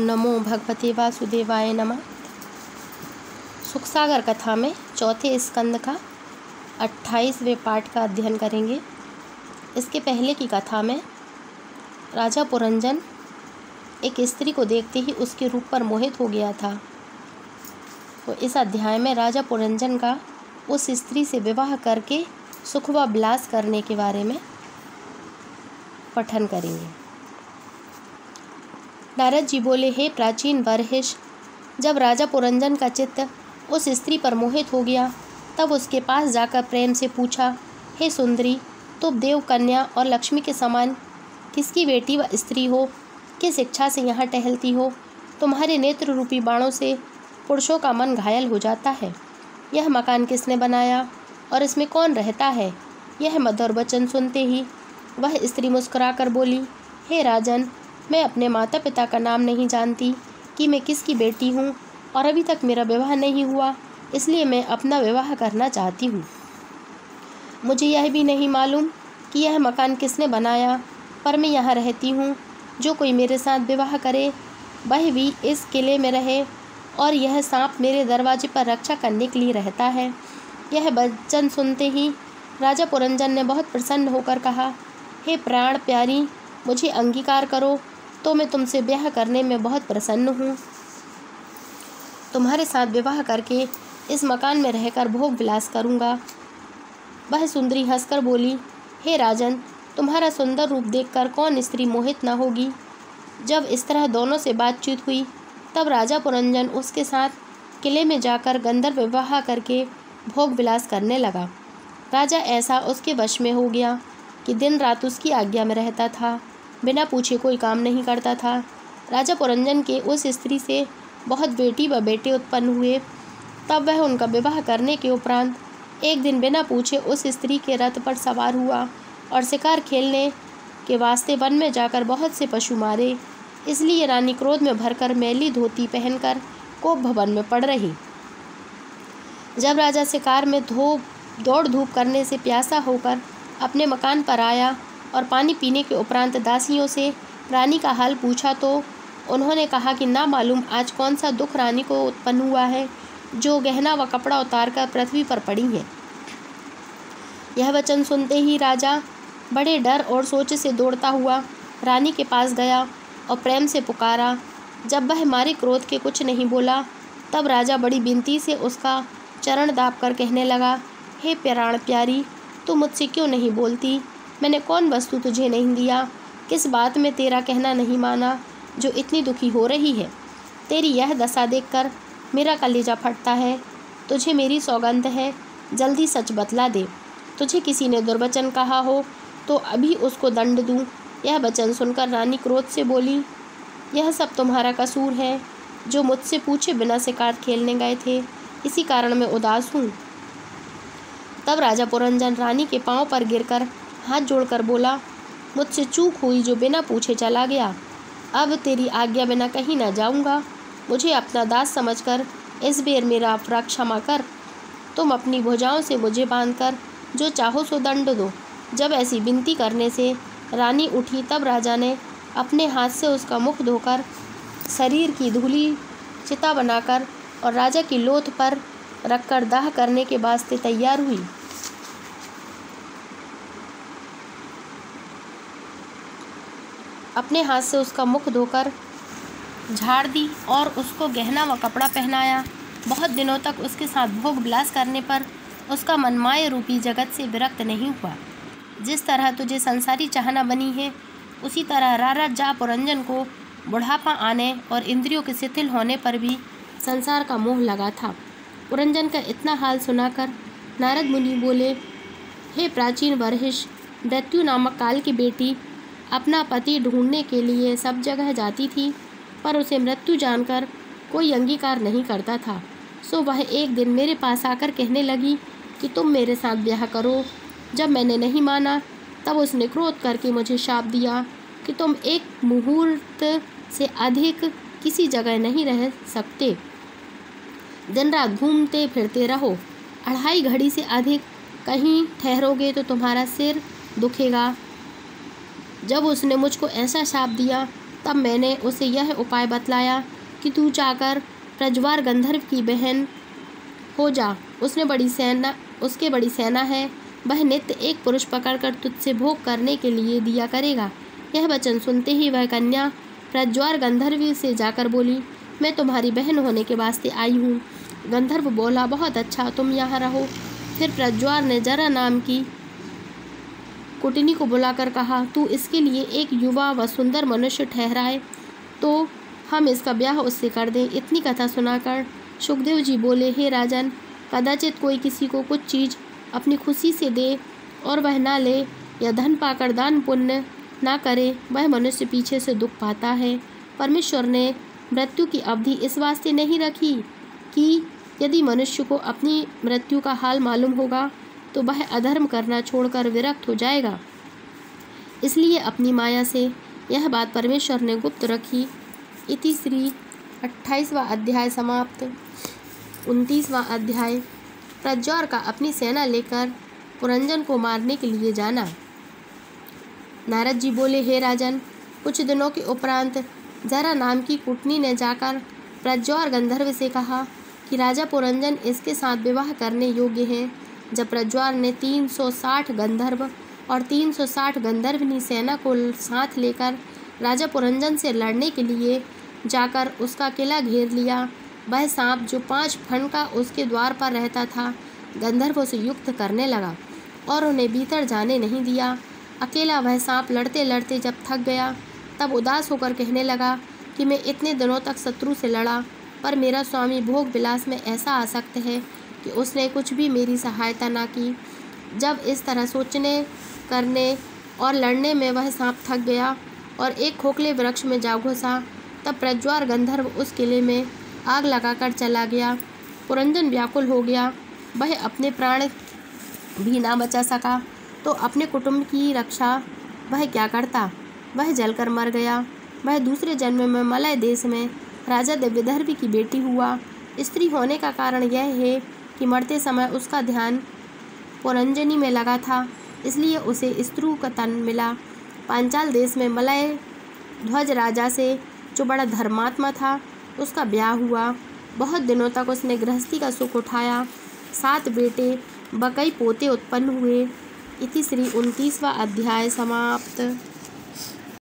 नमो भगवते वासुदेवाय नमः। सुखसागर कथा में चौथे स्कंद का 28वें पाठ का अध्ययन करेंगे। इसके पहले की कथा में राजा पुरंजन एक स्त्री को देखते ही उसके रूप पर मोहित हो गया था। तो इस अध्याय में राजा पुरंजन का उस स्त्री से विवाह करके सुख व विलास करने के बारे में पठन करेंगे। नारद जी बोले, हे प्राचीन बर्हिष, जब राजा पुरंजन का चित्त उस स्त्री पर मोहित हो गया तब उसके पास जाकर प्रेम से पूछा, हे सुंदरी, तुम देव कन्या और लक्ष्मी के समान किसकी बेटी व स्त्री हो? किस इच्छा से यहाँ टहलती हो? तुम्हारे नेत्र रूपी बाणों से पुरुषों का मन घायल हो जाता है। यह मकान किसने बनाया और इसमें कौन रहता है? यह मधुर वचन सुनते ही वह स्त्री मुस्कुराकर बोली, हे राजन, मैं अपने माता पिता का नाम नहीं जानती कि मैं किसकी बेटी हूँ और अभी तक मेरा विवाह नहीं हुआ, इसलिए मैं अपना विवाह करना चाहती हूँ। मुझे यह भी नहीं मालूम कि यह मकान किसने बनाया, पर मैं यहाँ रहती हूँ। जो कोई मेरे साथ विवाह करे वह भी इस किले में रहे और यह सांप मेरे दरवाजे पर रक्षा करने के लिए रहता है। यह वचन सुनते ही राजा पुरंजन ने बहुत प्रसन्न होकर कहा, हे प्राण प्यारी, मुझे अंगीकार करो तो मैं तुमसे ब्याह करने में बहुत प्रसन्न हूँ। तुम्हारे साथ विवाह करके इस मकान में रहकर भोग विलास करूँगा। वह सुंदरी हंसकर बोली, हे राजन, तुम्हारा सुंदर रूप देखकर कौन स्त्री मोहित न होगी। जब इस तरह दोनों से बातचीत हुई तब राजा पुरंजन उसके साथ किले में जाकर गंधर्व विवाह करके भोग विलास करने लगा। राजा ऐसा उसके वश में हो गया कि दिन रात उसकी आज्ञा में रहता था, बिना पूछे कोई काम नहीं करता था। राजा पुरंजन के उस स्त्री से बहुत बेटी व बेटे उत्पन्न हुए। तब वह उनका विवाह करने के उपरांत एक दिन बिना पूछे उस स्त्री के रथ पर सवार हुआ और शिकार खेलने के वास्ते वन में जाकर बहुत से पशु मारे। इसलिए रानी क्रोध में भरकर मैली धोती पहनकर कोप भवन में पड़ रही। जब राजा शिकार में दौड़ धूप करने से प्यासा होकर अपने मकान पर आया और पानी पीने के उपरांत दासियों से रानी का हाल पूछा तो उन्होंने कहा कि ना मालूम आज कौन सा दुख रानी को उत्पन्न हुआ है, जो गहना व कपड़ा उतारकर पृथ्वी पर पड़ी है। यह वचन सुनते ही राजा बड़े डर और सोच से दौड़ता हुआ रानी के पास गया और प्रेम से पुकारा। जब वह मारे क्रोध के कुछ नहीं बोला तब राजा बड़ी विनती से उसका चरण दाब कर कहने लगा, हे प्राण प्यारी, तू मुझसे क्यों नहीं बोलती? मैंने कौन वस्तु तुझे नहीं दिया? किस बात में तेरा कहना नहीं माना जो इतनी दुखी हो रही है? तेरी यह दशा देखकर मेरा कलेजा फटता है। तुझे मेरी सौगंध है, जल्दी सच बतला दे। तुझे किसी ने दुर्वचन कहा हो तो अभी उसको दंड दूँ। यह वचन सुनकर रानी क्रोध से बोली, यह सब तुम्हारा कसूर है, जो मुझसे पूछे बिना शिकार खेलने गए थे, इसी कारण मैं उदास हूँ। तब राजा पुरंजन रानी के पांव पर गिरकर हाथ जोड़कर बोला, मुझसे चूक हुई जो बिना पूछे चला गया। अब तेरी आज्ञा बिना कहीं न जाऊंगा। मुझे अपना दास समझकर इस बेर मेरा अपराध क्षमा कर। तुम अपनी भुजाओं से मुझे बांधकर जो चाहो सो दंड दो। जब ऐसी विनती करने से रानी उठी तब राजा ने अपने हाथ से उसका मुख धोकर शरीर की धूली चिता बनाकर और राजा की लोथ पर रखकर दाह करने के वास्ते तैयार हुई। अपने हाथ से उसका मुख धोकर झाड़ दी और उसको गहना व कपड़ा पहनाया। बहुत दिनों तक उसके साथ भोग विलास करने पर उसका मन माया रूपी जगत से विरक्त नहीं हुआ। जिस तरह तुझे संसारी चाहना बनी है, उसी तरह राजा पुरंजन को बुढ़ापा आने और इंद्रियों के शिथिल होने पर भी संसार का मोह लगा था। पुरंजन का इतना हाल सुनाकर नारद मुनि बोले, हे प्राचीन बर्हिष, मृत्यु नामक काल की बेटी अपना पति ढूंढने के लिए सब जगह जाती थी, पर उसे मृत्यु जानकर कोई अंगीकार नहीं करता था। सो वह एक दिन मेरे पास आकर कहने लगी कि तुम मेरे साथ ब्याह करो। जब मैंने नहीं माना तब उसने क्रोध करके मुझे शाप दिया कि तुम एक मुहूर्त से अधिक किसी जगह नहीं रह सकते। दिन रात घूमते फिरते रहो। 2.5 घड़ी से अधिक कहीं ठहरोगे तो तुम्हारा सिर दुखेगा। जब उसने मुझको ऐसा शाप दिया तब मैंने उसे यह उपाय बतलाया कि तू जाकर प्रज्वार गंधर्व की बहन हो जा। उसके बड़ी सेना है, वह नित्य एक पुरुष पकड़कर तुझसे भोग करने के लिए दिया करेगा। यह वचन सुनते ही वह कन्या प्रज्वार गंधर्व से जाकर बोली, मैं तुम्हारी बहन होने के वास्ते आई हूँ। गंधर्व बोला, बहुत अच्छा, तुम यहाँ रहो। फिर प्रज्वार ने जरा नाम की कुटनी को बुलाकर कहा, तू इसके लिए एक युवा व सुंदर मनुष्य ठहराए तो हम इसका ब्याह उससे कर दें। इतनी कथा सुनाकर सुखदेव जी बोले, हे राजन, कदाचित कोई किसी को कुछ चीज़ अपनी खुशी से दे और वह ना ले या धन पाकर दान पुण्य ना करे, वह मनुष्य पीछे से दुख पाता है। परमेश्वर ने मृत्यु की अवधि इस वास्ते नहीं रखी कि यदि मनुष्य को अपनी मृत्यु का हाल मालूम होगा तो वह अधर्म करना छोड़कर विरक्त हो जाएगा। इसलिए अपनी माया से यह बात परमेश्वर ने गुप्त रखी। इति श्री 28वां अध्याय समाप्त। 29वां अध्याय। प्रज्वार का अपनी सेना लेकर पुरंजन को मारने के लिए जाना। नारद जी बोले, हे राजन, कुछ दिनों के उपरांत जरा नाम की कुटनी ने जाकर प्रज्वार गंधर्व से कहा कि राजा पुरंजन इसके साथ विवाह करने योग्य हैं। जब प्रज्वार ने 360 गंधर्व और 360 गंधर्वनी सेना को साथ लेकर राजा पुरंजन से लड़ने के लिए जाकर उसका किला घेर लिया, वह सांप जो 5 फण का उसके द्वार पर रहता था गंधर्वों से युक्त करने लगा और उन्हें भीतर जाने नहीं दिया। अकेला वह सांप लड़ते लड़ते जब थक गया तब उदास होकर कहने लगा कि मैं इतने दिनों तक शत्रु से लड़ा, पर मेरा स्वामी भोग विलास में ऐसा आसक्त है कि उसने कुछ भी मेरी सहायता ना की। जब इस तरह सोचने, करने और लड़ने में वह सांप थक गया और एक खोखले वृक्ष में जा घुसा, तब प्रज्वार गंधर्व उस किले में आग लगाकर चला गया। पुरंजन व्याकुल हो गया, वह अपने प्राण भी ना बचा सका तो अपने कुटुंब की रक्षा वह क्या करता। वह जलकर मर गया। वह दूसरे जन्म में मलय देश में राजा विदर्भ की बेटी हुआ। स्त्री होने का कारण यह है कि मरते समय उसका ध्यान पुरंजनी में लगा था, इसलिए उसे स्त्रु का तन मिला। पांचाल देश में मलय ध्वज राजा से, जो बड़ा धर्मात्मा था, उसका ब्याह हुआ। बहुत दिनों तक उसने गृहस्थी का सुख उठाया। 7 बेटे व कई पोते उत्पन्न हुए। इति श्री 29वां अध्याय समाप्त।